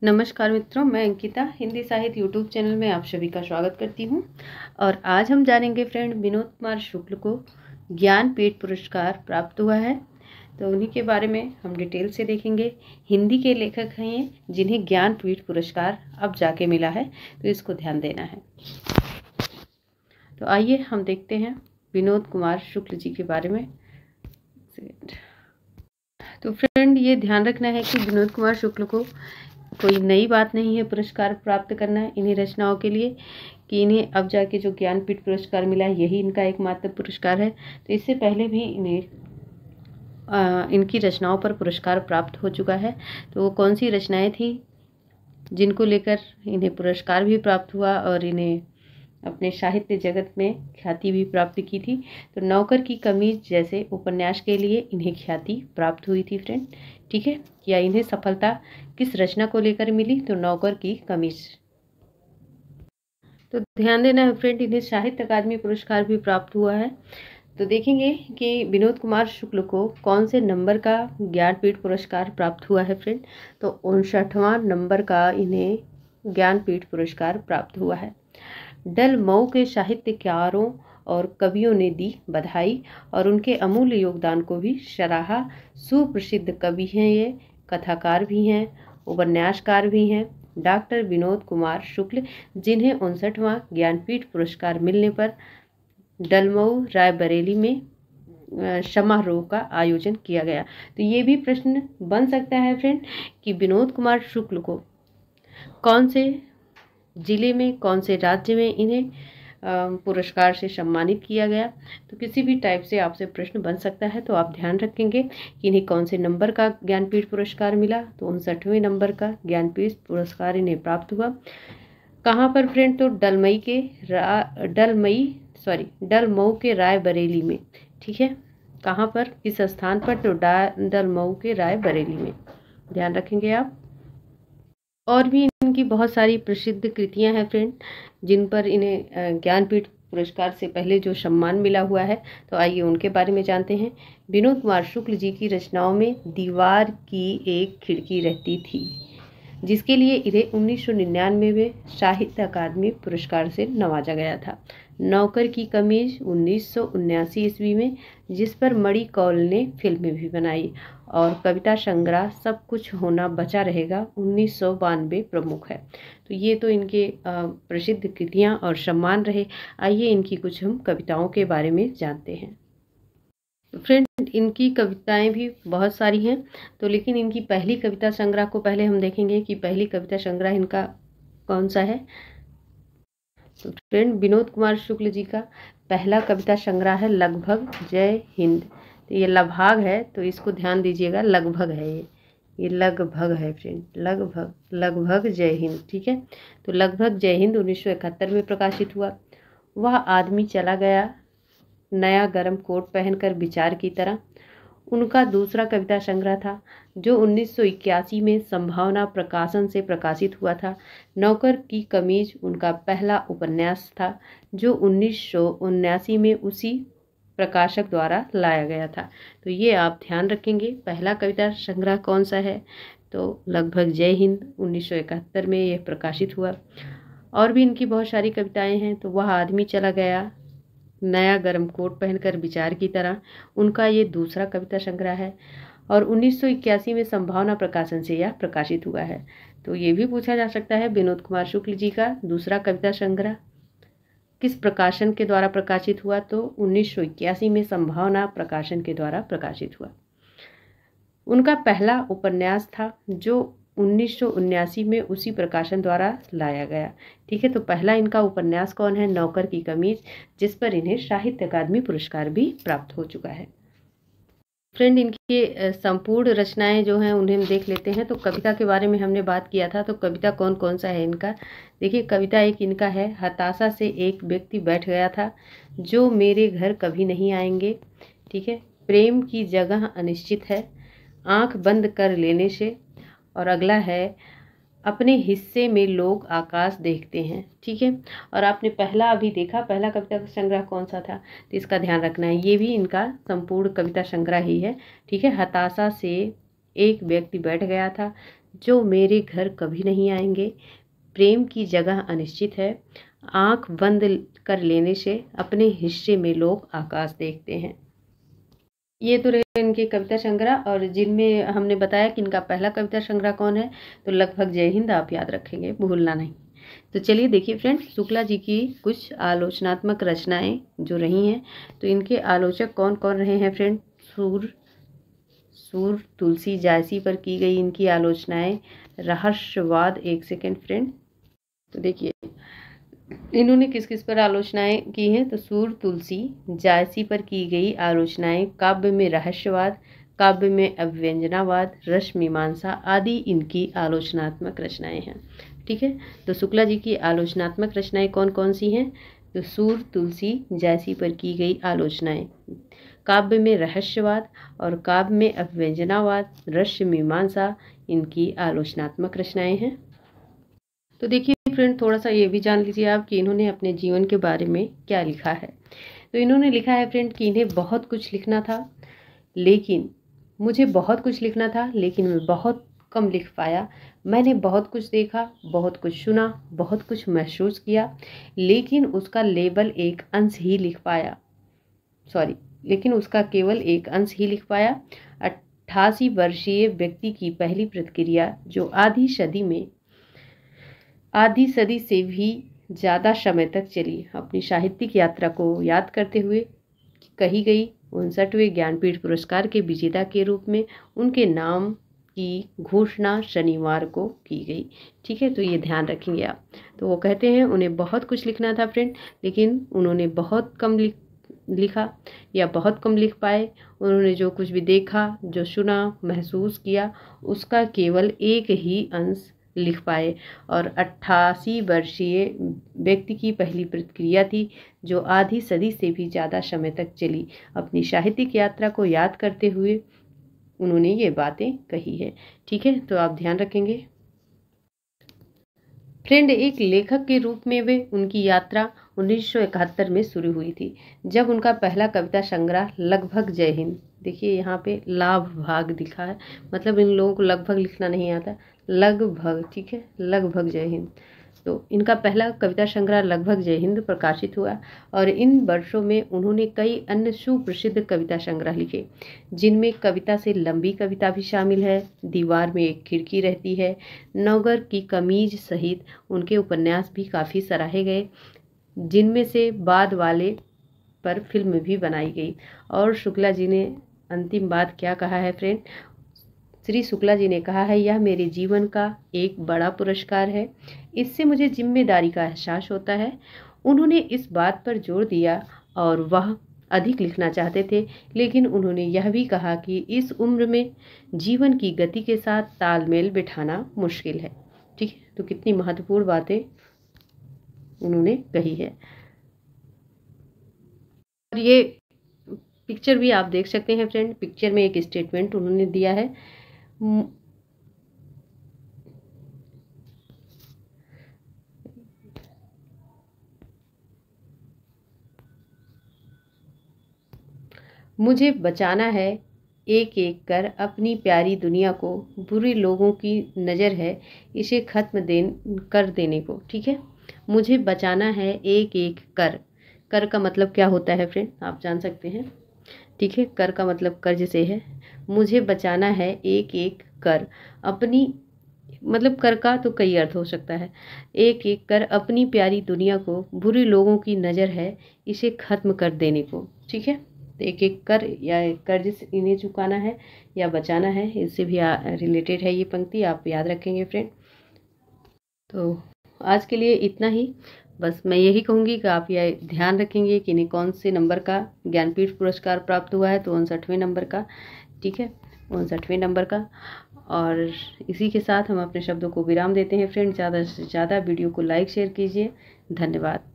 नमस्कार मित्रों, मैं अंकिता हिंदी साहित्य यूट्यूब चैनल में आप सभी का स्वागत करती हूं। और आज हम जानेंगे फ्रेंड, विनोद कुमार शुक्ल को ज्ञानपीठ पुरस्कार प्राप्त हुआ है, तो उन्हीं के बारे में हम डिटेल से देखेंगे। हिंदी के लेखक हैं ये, जिन्हें ज्ञानपीठ पुरस्कार अब जाके मिला है, तो इसको ध्यान देना है। तो आइए हम देखते हैं विनोद कुमार शुक्ल जी के बारे में। तो फ्रेंड, ये ध्यान रखना है कि विनोद कुमार शुक्ल को कोई नई बात नहीं है पुरस्कार प्राप्त करना है इन्हीं रचनाओं के लिए, कि इन्हें अब जाके जो ज्ञानपीठ पुरस्कार मिला है यही इनका एकमात्र पुरस्कार है। तो इससे पहले भी इन्हें इनकी रचनाओं पर पुरस्कार प्राप्त हो चुका है। तो वो कौन सी रचनाएं थी जिनको लेकर इन्हें पुरस्कार भी प्राप्त हुआ और इन्हें अपने साहित्य जगत में ख्याति भी प्राप्त की थी। तो नौकर की कमीज जैसे उपन्यास के लिए इन्हें ख्याति प्राप्त हुई थी फ्रेंड, ठीक है। या इन्हें सफलता किस रचना को लेकर मिली, तो नौकर की कमीज। तो ध्यान देना है फ्रेंड, इन्हें साहित्य अकादमी पुरस्कार भी प्राप्त हुआ है। तो देखेंगे कि विनोद कुमार शुक्ल को कौन से नंबर का ज्ञानपीठ पुरस्कार प्राप्त हुआ है फ्रेंड। तो 59वां नंबर का इन्हें ज्ञानपीठ पुरस्कार प्राप्त हुआ है। डल मऊ के साहित्यकारों और कवियों ने दी बधाई और उनके अमूल्य योगदान को भी सराहा। सुप्रसिद्ध कवि हैं ये, कथाकार भी हैं, उपन्यासकार भी हैं, डॉक्टर विनोद कुमार शुक्ल, जिन्हें 59वां ज्ञानपीठ पुरस्कार मिलने पर डलमऊ रायबरेली में समारोह का आयोजन किया गया। तो ये भी प्रश्न बन सकता है फ्रेंड कि विनोद कुमार शुक्ल को कौन से जिले में, कौन से राज्य में इन्हें पुरस्कार से सम्मानित किया गया। तो किसी भी टाइप से आपसे प्रश्न बन सकता है, तो आप ध्यान रखेंगे कि इन्हें कौन से नंबर का ज्ञानपीठ पुरस्कार मिला। तो 59वें नंबर का ज्ञानपीठ पुरस्कार इन्हें प्राप्त हुआ। कहाँ पर फ्रेंड, तो डलमऊ के रायबरेली में, ठीक है। कहाँ पर, किस स्थान पर, तो डलमऊ के रायबरेली में, ध्यान रखेंगे आप। और भी इनकी बहुत सारी प्रसिद्ध कृतियां हैं फ्रेंड, जिन पर इन्हें ज्ञानपीठ पुरस्कार से पहले जो सम्मान मिला हुआ है। तो आइए उनके बारे में जानते हैं। विनोद कुमार शुक्ल जी की रचनाओं में दीवार की एक खिड़की रहती थी, जिसके लिए इन्हें 1999 में साहित्य अकादमी पुरस्कार से नवाजा गया था। नौकर की कमीज 1979 ईस्वी में, जिस पर मणि कौल ने फिल्म भी बनाई, और कविता संग्रह सब कुछ होना बचा रहेगा 1992 प्रमुख है। तो ये तो इनके प्रसिद्ध कृतियां और सम्मान रहे। आइए इनकी कुछ हम कविताओं के बारे में जानते हैं। फ्रेंड, इनकी कविताएं भी बहुत सारी हैं, तो लेकिन इनकी पहली कविता संग्रह को पहले हम देखेंगे कि पहली कविता संग्रह इनका कौन सा है। तो फ्रेंड, विनोद कुमार शुक्ल जी का पहला कविता संग्रह है लगभग जय हिंद। तो ये लभाग है, तो इसको ध्यान दीजिएगा, लगभग है ये लगभग है फ्रेंड, लगभग जय हिंद, ठीक है। तो लगभग जय हिंद 1971 में प्रकाशित हुआ। वह आदमी चला गया नया गरम कोट पहनकर विचार की तरह, उनका दूसरा कविता संग्रह था, जो 1981 में संभावना प्रकाशन से प्रकाशित हुआ था। नौकर की कमीज उनका पहला उपन्यास था, जो 1979 में उसी प्रकाशक द्वारा लाया गया था। तो ये आप ध्यान रखेंगे, पहला कविता संग्रह कौन सा है, तो लगभग जय हिंद 1971 में यह प्रकाशित हुआ। और भी इनकी बहुत सारी कविताएं हैं। तो वह आदमी चला गया नया गरम कोट पहनकर विचार की तरह, उनका ये दूसरा कविता संग्रह है, और 1981 में संभावना प्रकाशन से यह प्रकाशित हुआ है। तो ये भी पूछा जा सकता है, विनोद कुमार शुक्ल जी का दूसरा कविता संग्रह किस प्रकाशन के द्वारा प्रकाशित हुआ, तो 1981 में संभावना प्रकाशन के द्वारा प्रकाशित हुआ। उनका पहला उपन्यास था, जो 1979 में उसी प्रकाशन द्वारा लाया गया, ठीक है। तो पहला इनका उपन्यास कौन है, नौकर की कमीज, जिस पर इन्हें साहित्य अकादमी पुरस्कार भी प्राप्त हो चुका है। फ्रेंड, इनकी संपूर्ण रचनाएं जो हैं उन्हें हम देख लेते हैं। तो कविता के बारे में हमने बात किया था, तो कविता कौन कौन सा है इनका, देखिए। कविता एक इनका है, हताशा से एक व्यक्ति बैठ गया था, जो मेरे घर कभी नहीं आएंगे, ठीक है। प्रेम की जगह अनिश्चित है, आंख बंद कर लेने से, और अगला है, अपने हिस्से में लोग आकाश देखते हैं, ठीक है। और आपने पहला अभी देखा, पहला कविता संग्रह कौन सा था, तो इसका ध्यान रखना है, ये भी इनका संपूर्ण कविता संग्रह ही है, ठीक है। हताशा से एक व्यक्ति बैठ गया था, जो मेरे घर कभी नहीं आएंगे। प्रेम की जगह अनिश्चित है। आंख बंद कर लेने से अपने हिस्से में लोग आकाश देखते हैं। ये तो रहे इनके कविता संग्रह, और जिनमें हमने बताया कि इनका पहला कविता संग्रह कौन है, तो लगभग जय हिंद आप याद रखेंगे, भूलना नहीं। तो चलिए देखिए फ्रेंड, शुक्ला जी की कुछ आलोचनात्मक रचनाएं जो रही हैं, तो इनके आलोचक कौन कौन रहे हैं फ्रेंड। सूर तुलसी जायसी पर की गई इनकी आलोचनाएं। रहस्यवाद, एक सेकेंड फ्रेंड, तो देखिए इन्होंने किस किस पर आलोचनाएं की हैं, तो सूर तुलसी जायसी पर की गई आलोचनाएं, काव्य में रहस्यवाद, काव्य में अव्यंजनावाद, रस मीमांसा आदि इनकी आलोचनात्मक रचनाएं हैं। ठीक है, तो शुक्ला जी की आलोचनात्मक रचनाएं कौन कौन सी हैं, तो सूर तुलसी जायसी पर की गई आलोचनाएं, काव्य में रहस्यवाद और काव्य में अव्यंजनावाद, रस मीमांसा इनकी आलोचनात्मक रचनाएं हैं। तो देखिए फ्रेंड, थोड़ा सा ये भी जान लीजिए आप कि इन्होंने अपने जीवन के बारे में क्या लिखा है। तो इन्होंने लिखा है फ्रेंड कि इन्हें बहुत कुछ लिखना था, लेकिन मुझे बहुत कुछ लिखना था लेकिन मैं बहुत कम लिख पाया। मैंने बहुत कुछ देखा, बहुत कुछ सुना, बहुत कुछ महसूस किया, लेकिन उसका लेबल एक अंश ही लिख पाया। लेकिन उसका केवल एक अंश ही लिख पाया। 88 वर्षीय व्यक्ति की पहली प्रतिक्रिया जो आधी सदी से भी ज़्यादा समय तक चली, अपनी साहित्यिक यात्रा को याद करते हुए कही गई। 59वें ज्ञानपीठ पुरस्कार के विजेता के रूप में उनके नाम की घोषणा शनिवार को की गई। ठीक है, तो ये ध्यान रखेंगे आप। तो वो कहते हैं उन्हें बहुत कुछ लिखना था फ्रेंड, लेकिन उन्होंने बहुत कम लिखा या बहुत कम लिख पाए। उन्होंने जो कुछ भी देखा, जो सुना, महसूस किया, उसका केवल एक ही अंश लिख पाए। और 88 वर्षीय व्यक्ति की पहली प्रतिक्रिया थी जो आधी सदी से भी ज़्यादा समय तक चली। अपनी साहित्यिक यात्रा को याद करते हुए उन्होंने ये बातें कही है। ठीक है, तो आप ध्यान रखेंगे फ्रेंड। एक लेखक के रूप में वे उनकी यात्रा 1971 में शुरू हुई थी, जब उनका पहला कविता संग्रह लगभग जय हिंद, देखिए यहाँ पे लाभ भाग दिखा है, मतलब इन लोगों को लगभग लिखना नहीं आता, लगभग, ठीक है, लगभग जय हिंद। तो इनका पहला कविता संग्रह लगभग जय हिंद प्रकाशित हुआ, और इन वर्षों में उन्होंने कई अन्य सुप्रसिद्ध कविता संग्रह लिखे, जिनमें कविता से लंबी कविता भी शामिल है, दीवार में एक खिड़की रहती है, नौकर की कमीज सहित उनके उपन्यास भी काफ़ी सराहे गए, जिनमें से बाद वाले पर फिल्म भी बनाई गई। और शुक्ला जी ने अंतिम बात क्या कहा है फ्रेंड, श्री शुक्ला जी ने कहा है, यह मेरे जीवन का एक बड़ा पुरस्कार है, इससे मुझे जिम्मेदारी का एहसास होता है। उन्होंने इस बात पर जोर दिया और वह अधिक लिखना चाहते थे, लेकिन उन्होंने यह भी कहा कि इस उम्र में जीवन की गति के साथ तालमेल बिठाना मुश्किल है। ठीक है, तो कितनी महत्वपूर्ण बातें उन्होंने कही है। और ये पिक्चर भी आप देख सकते हैं फ्रेंड, पिक्चर में एक स्टेटमेंट उन्होंने दिया है, मुझे बचाना है एक एक कर अपनी प्यारी दुनिया को, बुरे लोगों की नज़र है इसे खत्म कर देने को। ठीक है, मुझे बचाना है एक एक कर का मतलब क्या होता है फ्रेंड, आप जान सकते हैं। ठीक है, कर का मतलब कर्ज से है। मुझे बचाना है एक एक कर अपनी, मतलब कर का तो कई अर्थ हो सकता है। एक एक कर अपनी प्यारी दुनिया को, बुरे लोगों की नज़र है इसे खत्म कर देने को। ठीक है, तो एक एक कर या कर्ज इन्हें चुकाना है या बचाना है, इससे भी रिलेटेड है ये पंक्ति, आप याद रखेंगे फ्रेंड। तो आज के लिए इतना ही, बस मैं यही कहूँगी कि आप यह ध्यान रखेंगे कि इन्हें कौन से नंबर का ज्ञानपीठ पुरस्कार प्राप्त हुआ है, तो 59वें नंबर का। ठीक है, 59वें नंबर का। और इसी के साथ हम अपने शब्दों को विराम देते हैं फ्रेंड। ज़्यादा से ज़्यादा वीडियो को लाइक शेयर कीजिए। धन्यवाद।